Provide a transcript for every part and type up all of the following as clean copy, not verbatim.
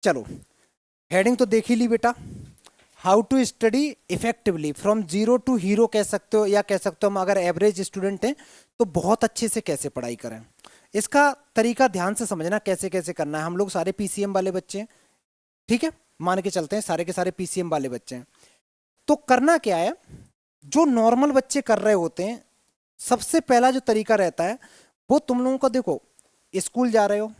चलो, हेडिंग तो देख ही ली बेटा, how to study effectively from zero to hero कह सकते हो, या कह सकते हो हम अगर एवरेज स्टूडेंट हैं तो बहुत अच्छे से कैसे पढ़ाई करें। इसका तरीका ध्यान से समझना कैसे कैसे करना है। हम लोग सारे पीसीएम वाले बच्चे हैं, ठीक है, मान के चलते हैं सारे के सारे पीसीएम वाले बच्चे हैं। तो करना क्या है, जो नॉर्मल बच्चे कर रहे होते हैं, सबसे पहला जो तरीका रहता है वो तुम लोगों को, देखो स्कूल जा रहे हो,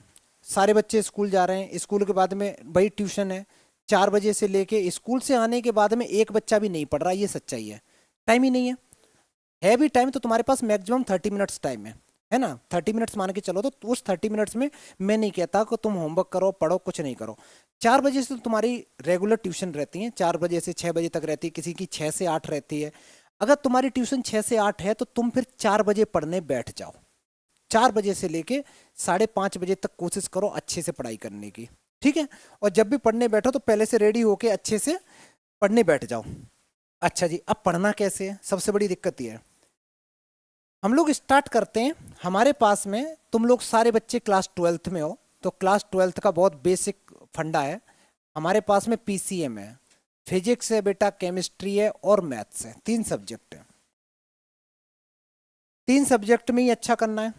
सारे बच्चे स्कूल जा रहे हैं, स्कूल के बाद में भाई ट्यूशन है, 4 बजे से लेके स्कूल से आने के बाद में एक बच्चा भी नहीं पढ़ रहा, ये सच्चाई है ही नहीं है भी टाइम तो तुम्हारे पास मैक्सिमम 30 मिनट्स टाइम है ना, 30 मिनट्स मान के चलो। तो उस 30 मिनट्स में मैं नहीं कहता कि तुम होमवर्क करो पढ़ो, कुछ नहीं करो। 4 बजे से तो तुम्हारी रेगुलर ट्यूशन रहती है, 4 बजे से 6 बजे तक रहती है, किसी की 6 से 8 रहती है। अगर तुम्हारी ट्यूशन 6 से 8 है तो तुम फिर 4 बजे पढ़ने बैठ जाओ, 4 बजे से लेके 5:30 बजे तक कोशिश करो अच्छे से पढ़ाई करने की, ठीक है। और जब भी पढ़ने बैठो तो पहले से रेडी होके अच्छे से पढ़ने बैठ जाओ। अच्छा जी, अब पढ़ना कैसे है, सबसे बड़ी दिक्कत ये है। हम लोग स्टार्ट करते हैं, हमारे पास में तुम लोग सारे बच्चे क्लास 12th में हो, तो क्लास 12th का बहुत बेसिक फंडा है। हमारे पास में पीसीएम है, फिजिक्स है बेटा, केमिस्ट्री है और मैथ्स है, 3 सब्जेक्ट है। 3 सब्जेक्ट में ही अच्छा करना है।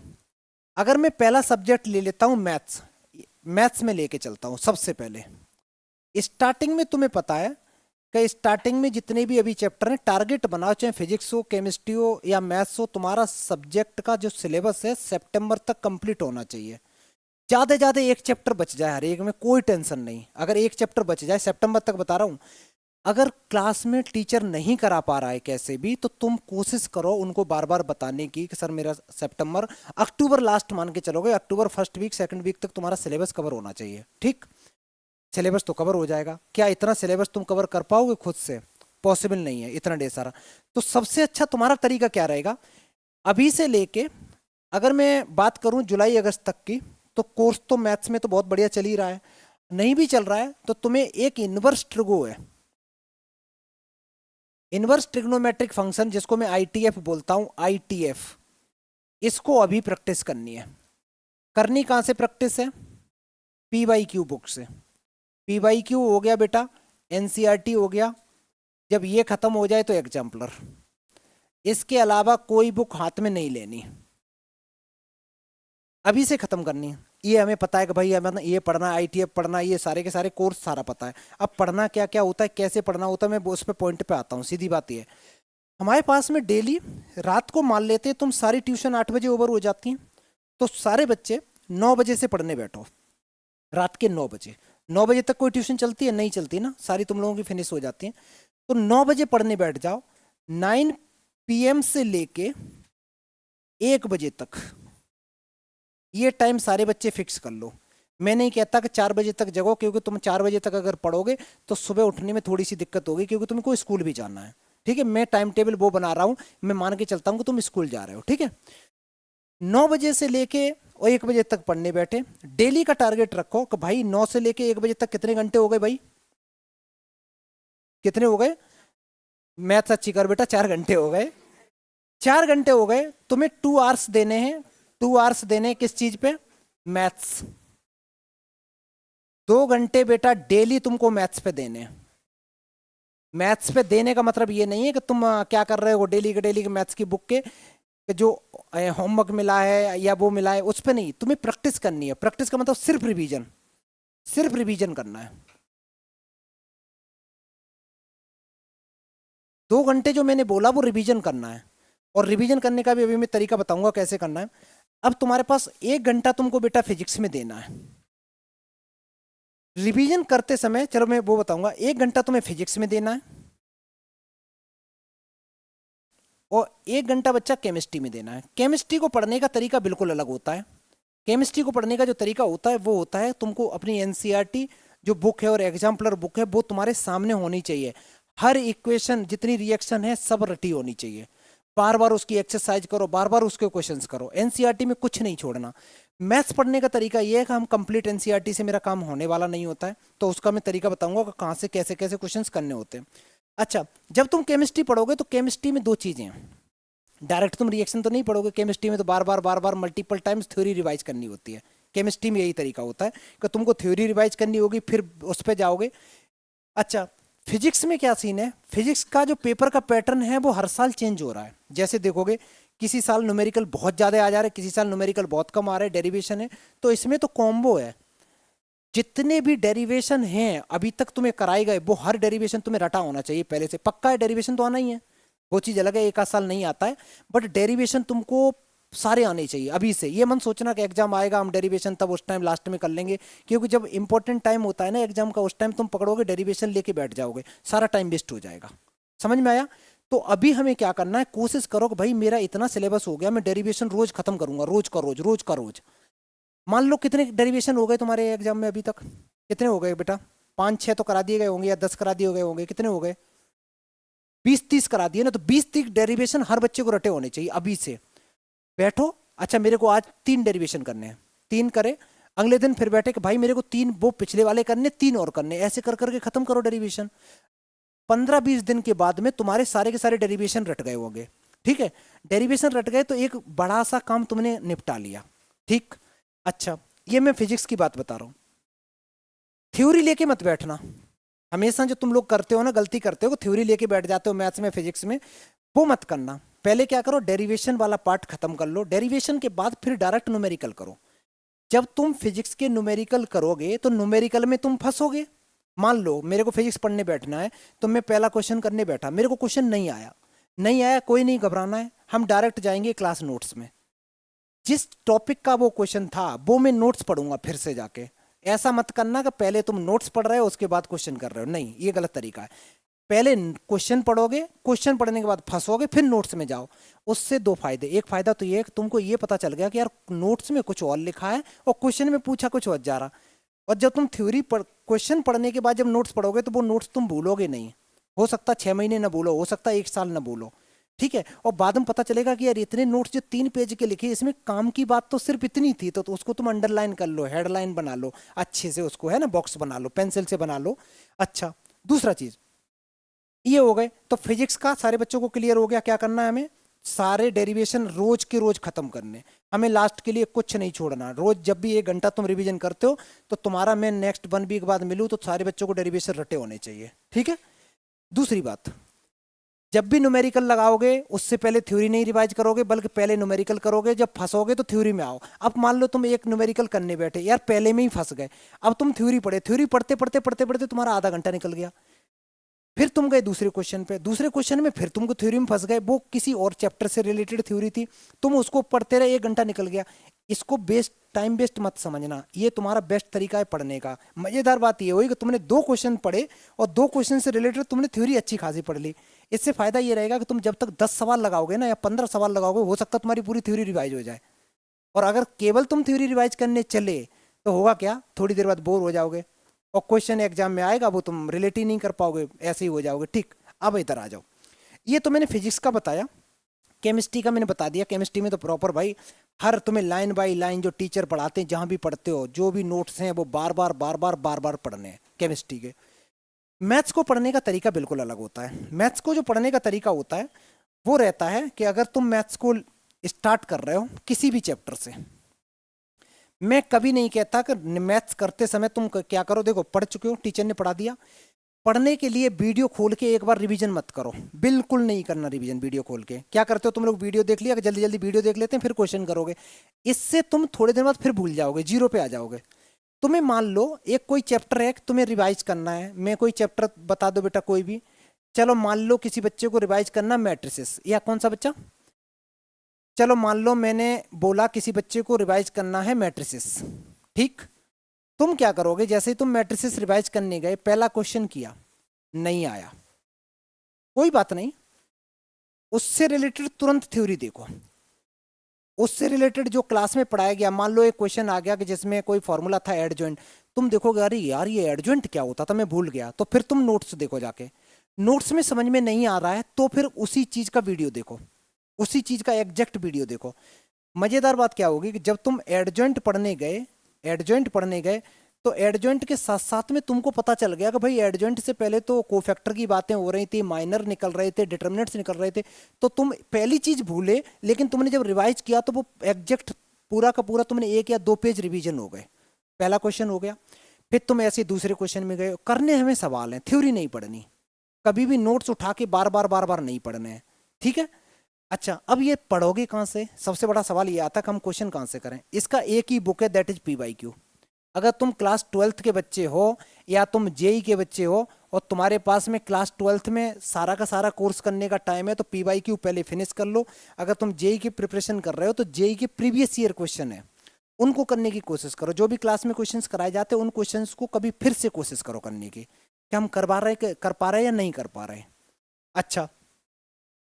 अगर मैं पहला सब्जेक्ट ले लेता हूँ मैथ्स, मैथ्स में लेके चलता हूँ सबसे पहले। स्टार्टिंग में तुम्हें पता है कि स्टार्टिंग में जितने भी अभी चैप्टर हैं, टारगेट बनाओ, चाहे फिजिक्स हो, केमिस्ट्री हो या मैथ्स हो, तुम्हारा सब्जेक्ट का जो सिलेबस है सितंबर तक कंप्लीट होना चाहिए। ज़्यादा से ज़्यादा एक चैप्टर बच जाए हर एक में, कोई टेंशन नहीं। अगर एक चैप्टर बच जाए सितंबर तक, बता रहा हूँ, अगर क्लास में टीचर नहीं करा पा रहा है कैसे भी, तो तुम कोशिश करो उनको बार बार बताने की कि सर मेरा सितंबर, अक्टूबर लास्ट मान के चलोगे, October first week second week तक तुम्हारा सिलेबस कवर होना चाहिए, ठीक। सिलेबस तो कवर हो जाएगा, क्या इतना सिलेबस तुम कवर कर पाओगे खुद से? पॉसिबल नहीं है इतना ढेर सारा। तो सबसे अच्छा तुम्हारा तरीका क्या रहेगा, अभी से लेके, अगर मैं बात करूं जुलाई अगस्त तक की, तो कोर्स तो मैथ्स में तो बहुत बढ़िया चल ही रहा है। नहीं भी चल रहा है तो तुम्हें एक इनवर्स ट्रिगो है, इनवर्स ट्रिग्नोमेट्रिक फंक्शन, जिसको मैं आईटीएफ बोलता हूं, आईटीएफ, इसको अभी प्रैक्टिस करनी है। करनी कहां से प्रैक्टिस है? पी वाई क्यू बुक से। पी वाई क्यू हो गया बेटा, एनसीईआरटी हो गया, जब ये खत्म हो जाए तो एग्जाम्पलर। इसके अलावा कोई बुक हाथ में नहीं लेनी, अभी से खत्म करनी है। ये हमें पता है कि भाई हमें ये पढ़ना, आईटीएफ पढ़ना, ये सारे के सारे कोर्स सारा पता है। अब पढ़ना क्या क्या होता है, कैसे पढ़ना होता है, मैं उस पर पॉइंट पे आता हूँ। सीधी बात ये है, हमारे पास में डेली रात को मान लेते हैं तुम सारी ट्यूशन 8 बजे ओवर हो जाती हैं, तो सारे बच्चे 9 बजे से पढ़ने बैठो, रात के 9 बजे। 9 बजे तक कोई ट्यूशन चलती है? नहीं चलती ना, सारी तुम लोगों की फिनिश हो जाती है। तो 9 बजे पढ़ने बैठ जाओ, 9 PM से लेके 1 बजे तक ये टाइम सारे बच्चे फिक्स कर लो। मैं नहीं कहता कि 4 बजे तक जगो, क्योंकि तुम 4 बजे तक अगर पढ़ोगे तो सुबह उठने में थोड़ी सी दिक्कत होगी, क्योंकि तुमको स्कूल भी जाना है, ठीक है। मैं टाइम टेबल वो बना रहा हूँ, मैं मान के चलता हूँ कि तुम स्कूल जा रहे हो, ठीक है। 9 बजे से लेके और 1 बजे तक पढ़ने बैठे। डेली का टारगेट रखो कि भाई 9 से लेके 1 बजे तक कितने घंटे हो गए भाई, कितने हो गए? मैथ्स अच्छी कर बेटा, 4 घंटे हो गए। 4 घंटे हो गए, तुम्हें 2 आवर्स देने हैं। 2 आवर्स देने हैं किस चीज पे? मैथ्स। 2 घंटे बेटा डेली तुमको मैथ्स पे देने हैं। मैथ्स पे देने का मतलब ये नहीं है कि तुम क्या कर रहे हो, डेली के डेली के मैथ्स की बुक के जो होमवर्क मिला है या वो मिला है उस पे नहीं, तुम्हें प्रैक्टिस करनी है। प्रैक्टिस का मतलब सिर्फ रिवीजन, सिर्फ रिवीजन करना है। 2 घंटे जो मैंने बोला वो रिवीजन करना है, और रिवीजन करने का भी अभी मैं तरीका बताऊंगा कैसे करना है। अब तुम्हारे पास 1 घंटा तुमको बेटा फिजिक्स में देना है। रिवीजन करते समय चलो मैं वो बताऊंगा, 1 घंटा तुम्हें फिजिक्स में देना है, और 1 घंटा बच्चा केमिस्ट्री में देना है। केमिस्ट्री को पढ़ने का तरीका बिल्कुल अलग होता है। केमिस्ट्री को पढ़ने का जो तरीका होता है वो होता है, तुमको अपनी एनसीईआरटी जो बुक है और एग्जाम्पलर बुक है वो तुम्हारे सामने होनी चाहिए। हर इक्वेशन जितनी रिएक्शन है सब रटी होनी चाहिए। बार बार उसकी एक्सरसाइज करो, बार बार उसके क्वेश्चंस करो, एनसीईआरटी में कुछ नहीं छोड़ना। मैथ्स पढ़ने का तरीका ये है कि हम कंप्लीट एनसीईआरटी से मेरा काम होने वाला नहीं होता है, तो उसका मैं तरीका बताऊंगा कि कहाँ से कैसे कैसे क्वेश्चंस करने होते हैं। अच्छा, जब तुम केमिस्ट्री पढ़ोगे तो केमिस्ट्री में 2 चीज़ें हैं। डायरेक्ट तुम रिएक्शन तो नहीं पढ़ोगे केमिस्ट्री में, तो बार बार मल्टीपल टाइम्स थ्योरी रिवाइज करनी होती है, केमिस्ट्री में यही तरीका होता है कि तुमको थ्योरी रिवाइज करनी होगी फिर उस पर जाओगे। अच्छा, फिजिक्स में क्या सीन है, फिजिक्स का जो पेपर का पैटर्न है वो हर साल चेंज हो रहा है। जैसे देखोगे किसी साल न्यूमेरिकल बहुत ज़्यादा आ जा रहे हैं, किसी साल न्यूमेरिकल बहुत कम आ रहे हैं, डेरिवेशन है। तो इसमें तो कॉम्बो है, जितने भी डेरिवेशन हैं अभी तक तुम्हें कराए गए वो हर डेरिवेशन तुम्हें रटा होना चाहिए पहले से, पक्का है। डेरिवेशन तो आना ही है, वो चीज़ अलग है एक आध साल नहीं आता है, बट डेरिवेशन तुमको सारे आने चाहिए अभी से। ये मन सोचना कि एग्जाम आएगा हम डेरिवेशन तब उस टाइम लास्ट में कर लेंगे, क्योंकि जब इंपॉर्टेंट टाइम होता है ना एग्जाम का, उस टाइम तुम पकड़ोगे डेरिवेशन लेके बैठ जाओगे, सारा टाइम वेस्ट हो जाएगा। समझ में आया? तो अभी हमें क्या करना है, कोशिश करो कि भाई मेरा इतना सिलेबस हो गया, मैं डेरिवेशन रोज खत्म करूंगा, रोज का रोज, रोज का रोज। मान लो कितने डेरिवेशन हो गए तुम्हारे एग्जाम में अभी तक, कितने हो गए बेटा? 5-6 तो करा दिए गए होंगे या 10 करा दिए गए होंगे, कितने हो गए? 20-30 करा दिए ना। तो 20-30 डेरिवेशन हर बच्चे को रटे होने चाहिए अभी से। बैठो, अच्छा मेरे को आज 3 डेरिवेशन करने हैं, 3 करे, अगले दिन फिर बैठे कि भाई मेरे को 3 वो पिछले वाले करने, 3 और करने, ऐसे कर करके खत्म करो डेरिवेशन। 15-20 दिन के बाद में तुम्हारे सारे के सारे डेरिवेशन रट गए होंगे। ठीक है, डेरिवेशन रट गए तो एक बड़ा सा काम तुमने निपटा लिया। ठीक, अच्छा ये मैं फिजिक्स की बात बता रहा हूँ। थ्योरी लेके मत बैठना, हमेशा जो तुम लोग करते हो ना, गलती करते हो, थ्योरी लेके बैठ जाते हो मैथ्स में फिजिक्स में, वो मत करना। पहले क्या करो, डेरिवेशन वाला पार्ट खत्म कर लो, डेरिवेशन के बाद फिर डायरेक्ट न्यूमेरिकल करो। जब तुम फिजिक्स के न्यूमेरिकल करोगे तो न्यूमेरिकल में तुम फंसोगे। मान लो मेरे को फिजिक्स पढ़ने बैठना है, तो मैं पहला क्वेश्चन करने बैठा, मेरे को क्वेश्चन नहीं आया, नहीं आया कोई नहीं घबराना है, हम डायरेक्ट जाएंगे क्लास नोट्स में। जिस टॉपिक का वो क्वेश्चन था वो मैं नोट्स पढ़ूंगा फिर से जाके। ऐसा मत करना कि पहले तुम नोट्स पढ़ रहे हो उसके बाद क्वेश्चन कर रहे हो, नहीं, ये गलत तरीका है। पहले क्वेश्चन पढ़ोगे, क्वेश्चन पढ़ने के बाद फंसोगे, फिर नोट्स में जाओ। उससे 2 फायदे, एक फायदा तो ये है कि तुमको ये पता चल गया कि यार नोट्स में कुछ और लिखा है और क्वेश्चन में पूछा कुछ और जा रहा। और जब तुम थ्योरी क्वेश्चन पढ़ने के बाद जब नोट्स पढ़ोगे तो वो नोट्स तुम भूलोगे नहीं। हो सकता 6 महीने ना भूलो, हो सकता 1 साल ना भूलो। ठीक है, और बाद में पता चलेगा कि यार इतने नोट्स जो 3 पेज के लिखे, इसमें काम की बात तो सिर्फ इतनी थी, तो उसको तुम अंडरलाइन कर लो, हेडलाइन बना लो अच्छे से, उसको है ना बॉक्स बना लो, पेंसिल से बना लो। अच्छा, दूसरा चीज ये हो गए, तो फिजिक्स का सारे बच्चों को क्लियर हो गया क्या करना है हमें। सारे डेरिवेशन रोज के रोज खत्म करने, हमें लास्ट के लिए कुछ नहीं छोड़ना। रोज जब भी 1 घंटा तुम रिवीजन करते हो तो तुम्हारा मैं नेक्स्ट 1 वीक बाद मिलूँ तो सारे बच्चों को डेरिवेशन रटे होने चाहिए। ठीक है, दूसरी बात, जब भी न्यूमेरिकल लगाओगे उससे पहले थ्योरी नहीं रिवाइज करोगे, बल्कि पहले न्यूमेरिकल करोगे। जब फंसोगे तो थ्योरी में आओ। अब मान लो तुम एक न्यूमेरिकल करने बैठे, यार पहले में ही फंस गए, अब तुम थ्योरी पढ़े, थ्योरी पढ़ते पढ़ते पढ़ते पढ़ते तुम्हारा आधा घंटा निकल गया, फिर तुम गए दूसरे क्वेश्चन पे, दूसरे क्वेश्चन में फिर तुमको थ्योरी में फंस गए, वो किसी और चैप्टर से रिलेटेड थ्योरी थी, तुम उसको पढ़ते रहे, 1 घंटा निकल गया। इसको बेस्ट, टाइम वेस्ट मत समझना, ये तुम्हारा बेस्ट तरीका है पढ़ने का। मजेदार बात ये हुई कि तुमने 2 क्वेश्चन पढ़े और 2 क्वेश्चन से रिलेटेड तुमने थ्योरी अच्छी खासी पढ़ ली। इससे फायदा ये रहेगा कि तुम जब तक 10 सवाल लगाओगे ना या 15 सवाल लगाओगे, हो सकता है तुम्हारी पूरी थ्योरी रिवाइज हो जाए। और अगर केवल तुम थ्योरी रिवाइज करने चले तो होगा क्या, थोड़ी देर बाद बोर हो जाओगे और क्वेश्चन एग्जाम में आएगा वो तुम रिलेट ही नहीं कर पाओगे, ऐसे ही हो जाओगे। ठीक, अब इधर आ जाओ। ये तो मैंने फिजिक्स का बताया, केमिस्ट्री का मैंने बता दिया। केमिस्ट्री में तो प्रॉपर भाई हर तुम्हें लाइन बाय लाइन जो टीचर पढ़ाते हैं, जहां भी पढ़ते हो, जो भी नोट्स हैं वो बार बार बार बार बार बार पढ़ने हैं केमिस्ट्री के। मैथ्स को पढ़ने का तरीका बिल्कुल अलग होता है। मैथ्स को जो पढ़ने का तरीका होता है वो रहता है कि अगर तुम मैथ्स को स्टार्ट कर रहे हो किसी भी चैप्टर से, मैं कभी नहीं कहता कि मैथ्स करते समय तुम क्या करो, देखो पढ़ चुके हो, टीचर ने पढ़ा दिया, पढ़ने के लिए वीडियो खोल के एक बार रिवीजन मत करो, बिल्कुल नहीं करना रिवीजन वीडियो खोल के। क्या करते हो तुम लोग, वीडियो देख लिया, जल्दी जल्दी वीडियो देख लेते हैं फिर क्वेश्चन करोगे, इससे तुम थोड़े दिन बाद फिर भूल जाओगे, जीरो पे आ जाओगे। तुम्हें मान लो एक कोई चैप्टर है तुम्हें रिवाइज करना है, मैं कोई चैप्टर बता दो बेटा कोई भी, चलो मान लो किसी बच्चे को रिवाइज करना मैट्रिसेस, या कौन सा बच्चा, चलो मान लो मैंने बोला किसी बच्चे को रिवाइज करना है मैट्रिसेस। ठीक, तुम क्या करोगे, जैसे ही तुम मैट्रिसेस रिवाइज करने गए, पहला क्वेश्चन किया, नहीं आया, कोई बात नहीं, उससे रिलेटेड तुरंत थ्योरी देखो, उससे रिलेटेड जो क्लास में पढ़ाया गया। मान लो एक क्वेश्चन आ गया कि जिसमें कोई फॉर्मूला था एडजॉइंट, तुम देखोगे अरे यार ये एडजॉइंट क्या होता था मैं भूल गया, तो फिर तुम नोट्स देखो जाके, नोट्स में समझ में नहीं आ रहा है तो फिर उसी चीज का वीडियो देखो, उसी चीज का एग्जैक्ट वीडियो देखो। मजेदार बात क्या होगी कि जब तुम एडजॉइंट पढ़ने गए, एडजॉइंट पढ़ने गए तो एडजॉइंट के साथ साथ में तुमको पता चल गया कि भाई एडजॉइंट से पहले तो कोफैक्टर की बातें हो रही थी, माइनर निकल रहे थे, डिटर्मिनेंट्स निकल रहे थे, तो तुम पहली चीज भूले, लेकिन तुमने जब रिवाइज किया तो वो एग्जैक्ट पूरा का पूरा तुमने 1 या 2 पेज रिवीजन हो गए, पहला क्वेश्चन हो गया। फिर तुम ऐसे दूसरे क्वेश्चन में गए, करने हमें सवाल हैं, थ्योरी नहीं पढ़नी, कभी भी नोट्स उठा के बार बार नहीं पढ़ने हैं, ठीक है। अच्छा, अब ये पढ़ोगे कहाँ से, सबसे बड़ा सवाल ये आता है कि हम क्वेश्चन कहाँ से करें। इसका एक ही बुक है, दैट इज PYQ। अगर तुम क्लास 12th के बच्चे हो या तुम जेई के बच्चे हो और तुम्हारे पास में क्लास 12th में सारा का सारा कोर्स करने का टाइम है, तो PYQ पहले फिनिश कर लो। अगर तुम जेई की प्रिपरेशन कर रहे हो तो जेई के प्रीवियस ईयर क्वेश्चन है, उनको करने की कोशिश करो। जो भी क्लास में क्वेश्चंस कराए जाते हैं उन क्वेश्चंस को कभी फिर से कोशिश करो करने की, कि हम कर पा रहे हैं या नहीं कर पा रहे। अच्छा,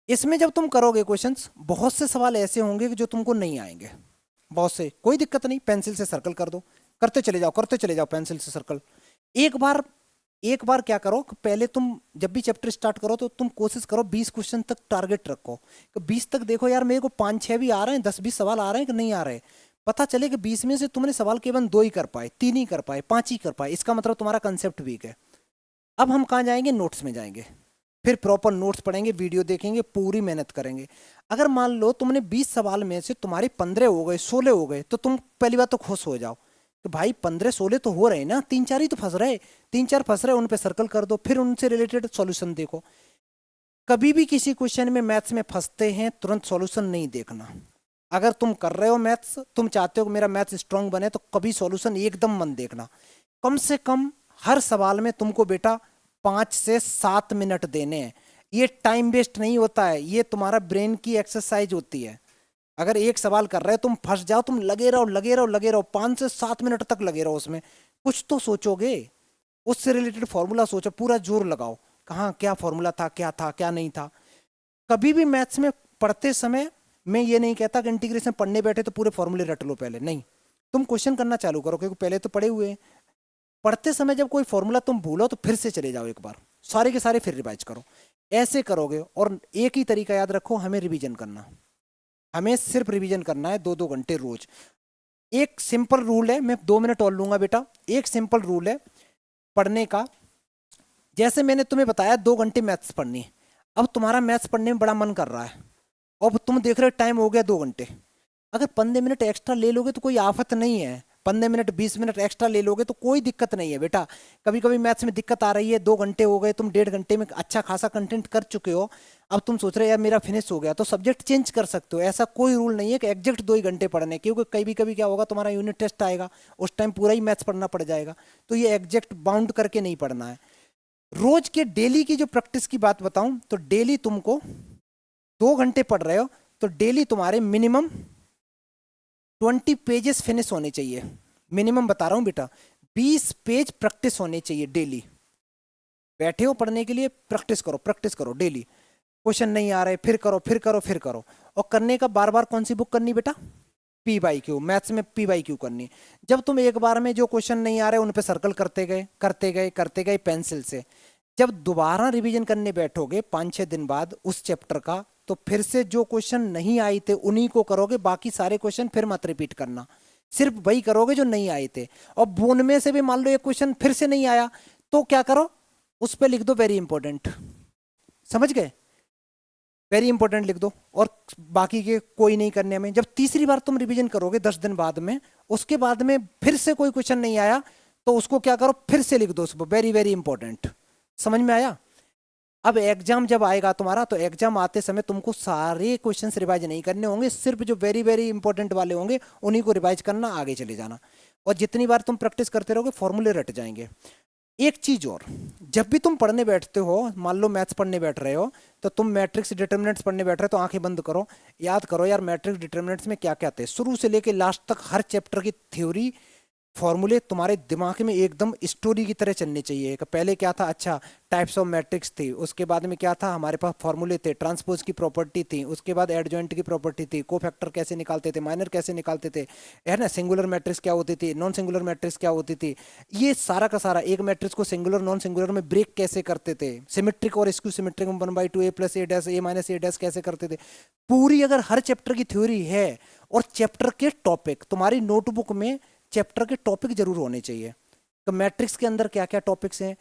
इसमें जब तुम करोगे क्वेश्चंस, बहुत से सवाल ऐसे होंगे कि जो तुमको नहीं आएंगे, बहुत से, कोई दिक्कत नहीं, पेंसिल से सर्कल कर दो, करते चले जाओ पेंसिल से सर्कल। एक बार एक बार क्या करो कि पहले तुम जब भी चैप्टर स्टार्ट करो तो तुम कोशिश करो 20 क्वेश्चन तक टारगेट रखो, कि 20 तक देखो यार मेरे को 5-6 भी आ रहे हैं, 10-20 सवाल आ रहे हैं कि नहीं आ रहे। पता चले कि 20 में से तुमने सवाल केवल 2 ही कर पाए, 3 ही कर पाए, 5 ही कर पाए, इसका मतलब तुम्हारा कंसेप्ट वीक है। अब हम कहाँ जाएंगे, नोट्स में जाएंगे, फिर प्रॉपर नोट्स पढ़ेंगे, वीडियो देखेंगे, पूरी मेहनत करेंगे। अगर मान लो तुमने 20 सवाल में से तुम्हारे 15 हो गए, 16 हो गए, तो तुम पहली बात तो खुश हो जाओ कि भाई 15-16 तो हो रहे ना, 3-4 ही तो फंस रहे, 3-4 फंस रहे, उन पे सर्कल कर दो, फिर उनसे रिलेटेड सॉल्यूशन देखो। कभी भी किसी क्वेश्चन में मैथ्स में फंसते हैं तुरंत सॉल्यूशन नहीं देखना। अगर तुम कर रहे हो मैथ्स, तुम चाहते हो कि मेरा मैथ्स स्ट्रांग बने, तो कभी सॉल्यूशन एकदम मत देखना। कम से कम हर सवाल में तुमको बेटा 5 से 7 मिनट देने हैं। ये टाइम वेस्ट नहीं होता है, ये तुम्हारा ब्रेन की एक्सरसाइज होती है। अगर एक सवाल कर रहे हो, तुम फंस जाओ, तुम लगे रहो लगे रहो लगे रहो, 5 से 7 मिनट तक लगे रहो उसमें, कुछ तो सोचोगे, उससे रिलेटेड फॉर्मूला सोचो, पूरा जोर लगाओ, कहाँ क्या फॉर्मूला था क्या नहीं था। कभी भी मैथ्स में पढ़ते समय मैं ये नहीं कहता कि इंटीग्रेशन पढ़ने बैठे तो पूरे फॉर्मूले रट लो पहले, नहीं, तुम क्वेश्चन करना चालू करो, क्योंकि पहले तो पढ़े हुए हैं। पढ़ते समय जब कोई फॉर्मूला तुम भूलो तो फिर से चले जाओ एक बार, सारे के सारे फिर रिवाइज करो। ऐसे करोगे, और एक ही तरीका याद रखो, हमें रिवीजन करना, हमें सिर्फ रिवीजन करना है 2-2 घंटे रोज। एक सिंपल रूल है, मैं 2 मिनट और लूंगा बेटा, एक सिंपल रूल है पढ़ने का। जैसे मैंने तुम्हें बताया 2 घंटे मैथ्स पढ़नी है, अब तुम्हारा मैथ्स पढ़ने में बड़ा मन कर रहा है, अब तुम देख रहे हो टाइम हो गया 2 घंटे, अगर 15 मिनट एक्स्ट्रा ले लोगे तो कोई आफत नहीं है, 15 मिनट 20 मिनट एक्स्ट्रा ले लोगे तो कोई दिक्कत नहीं है बेटा। कभी कभी मैथ्स में दिक्कत आ रही है, 2 घंटे हो गए, तुम 1.5 घंटे में अच्छा खासा कंटेंट कर चुके हो, अब तुम सोच रहे हो यार मेरा फिनिश हो गया, तो सब्जेक्ट चेंज कर सकते हो। ऐसा कोई रूल नहीं है कि एग्जैक्ट 2 ही घंटे पढ़ने, क्योंकि कभी कभी क्या होगा, तुम्हारा यूनिट टेस्ट आएगा, उस टाइम पूरा ही मैथ्स पढ़ना पड़ जाएगा, तो ये एग्जैक्ट बाउंड करके नहीं पढ़ना है। रोज के डेली की जो प्रैक्टिस की बात बताऊं, तो डेली तुमको 2 घंटे पढ़ रहे हो तो डेली तुम्हारे मिनिमम 20 पेजेस फिनिश होने चाहिए, मिनिमम बता रहा हूं बेटा, 20 पेज प्रैक्टिस होने चाहिए डेली। बैठे हो पढ़ने के लिए, प्रैक्टिस करो डेली। क्वेश्चन नहीं आ रहे, फिर करो। और करने का बार बार कौन सी बुक करनी बेटा, PYQ, मैथ्स में PYQ करनी। जब तुम एक बार में जो क्वेश्चन नहीं आ रहे उन पे सर्कल करते गए पेंसिल से, जब दोबारा रिवीजन करने बैठोगे 5-6 दिन बाद उस चैप्टर का, तो फिर से जो क्वेश्चन नहीं आए थे उन्हीं को करोगे, बाकी सारे क्वेश्चन फिर मत रिपीट करना, सिर्फ वही करोगे जो नहीं आए थे। और उनमें से भी मान लो एक क्वेश्चन फिर से नहीं आया, तो क्या करो, उस पर लिख दो वेरी इंपॉर्टेंट, समझ गए, वेरी इंपॉर्टेंट लिख दो, और बाकी के कोई नहीं करने में। जब तीसरी बार तुम रिवीजन करोगे 10 दिन बाद में, उसके बाद में फिर से कोई क्वेश्चन नहीं आया, तो उसको क्या करो, फिर से लिख दो उसको वेरी वेरी इंपॉर्टेंट। समझ में आया। अब एग्जाम जब आएगा तुम्हारा, तो एग्जाम आते समय तुमको सारे क्वेश्चंस रिवाइज नहीं करने होंगे, सिर्फ जो वेरी वेरी इंपॉर्टेंट वाले होंगे उन्हीं को रिवाइज करना, आगे चले जाना। और जितनी बार तुम प्रैक्टिस करते रहोगे फॉर्मूले रट जाएंगे। एक चीज और, जब भी तुम पढ़ने बैठते हो, मान लो मैथ्स पढ़ने बैठ रहे हो, तो तुम मैट्रिक्स डिटर्मिनेंट्स पढ़ने बैठ रहे हो, तो आंखें बंद करो, याद करो यार मैट्रिक्स डिटर्मिनेंट्स में क्या क्या थे, शुरू से लेके लास्ट तक हर चैप्टर की थ्योरी, फॉर्मूले तुम्हारे दिमाग में एकदम स्टोरी की तरह चलने चाहिए कि पहले क्या था, अच्छा टाइप्स ऑफ मैट्रिक्स थी, उसके बाद में क्या था, हमारे पास फॉर्मूले थे, ट्रांसपोज की प्रॉपर्टी थी, उसके बाद एडजॉइंट की प्रॉपर्टी थी, कोफैक्टर कैसे निकालते थे, माइनर कैसे निकालते थे, है ना, सिंगुलर मैट्रिक्स क्या होती थी, नॉन सिंगुलर मैट्रिक्स क्या होती थी, ये सारा का सारा, एक मैट्रिक्स को सिंगुलर नॉन सिंगुलर में ब्रेक कैसे करते थे, सिमेट्रिक और स्क्यू सिमेट्रिक में 1/2 A+A' A-A' कैसे करते थे, पूरी अगर हर चैप्टर की थ्योरी है, और चैप्टर के टॉपिक तुम्हारी नोटबुक में चैप्टर के टॉपिक जरूर होने चाहिए, तो मैट्रिक्स के अंदर क्या क्या टॉपिक्स हैं,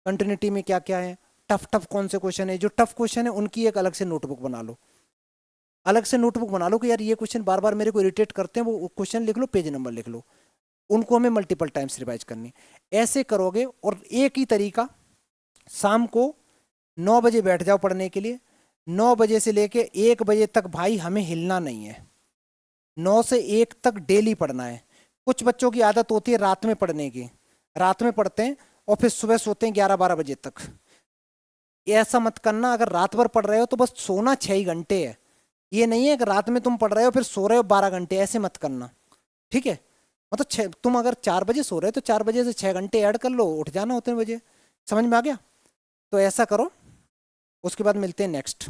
कंटिन्यूटी में क्या क्या है, टफ टफ कौन से क्वेश्चन है, जो टफ क्वेश्चन है उनकी एक अलग से नोटबुक बना लो। अलग से नोटबुक बना लो कि यार ये क्वेश्चन बार बार मेरे को इरिटेट करते हैं, वो क्वेश्चन लिख लो, पेज नंबर लिख लो, उनको हमें मल्टीपल टाइम्स रिवाइज करनी। ऐसे करोगे, और एक ही तरीका, शाम को 9 बजे बैठ जाओ पढ़ने के लिए। 9 बजे से लेके 1 बजे तक भाई हमें हिलना नहीं है। 9 से 1 तक डेली पढ़ना है। कुछ बच्चों की आदत होती है रात में पढ़ने की, रात में पढ़ते हैं और फिर सुबह सोते हैं 11-12 बजे तक। ऐसा मत करना। अगर रात भर पढ़ रहे हो तो बस सोना 6 ही घंटे है। ये नहीं है कि रात में तुम पढ़ रहे हो फिर सो रहे हो 12 घंटे, ऐसे मत करना। ठीक है, मतलब तुम अगर 4 बजे सो रहे हो तो 4 बजे से 6 घंटे ऐड कर लो, उठ जाना उतने बजे। समझ में आ गया? तो ऐसा करो, उसके बाद मिलते हैं नेक्स्ट।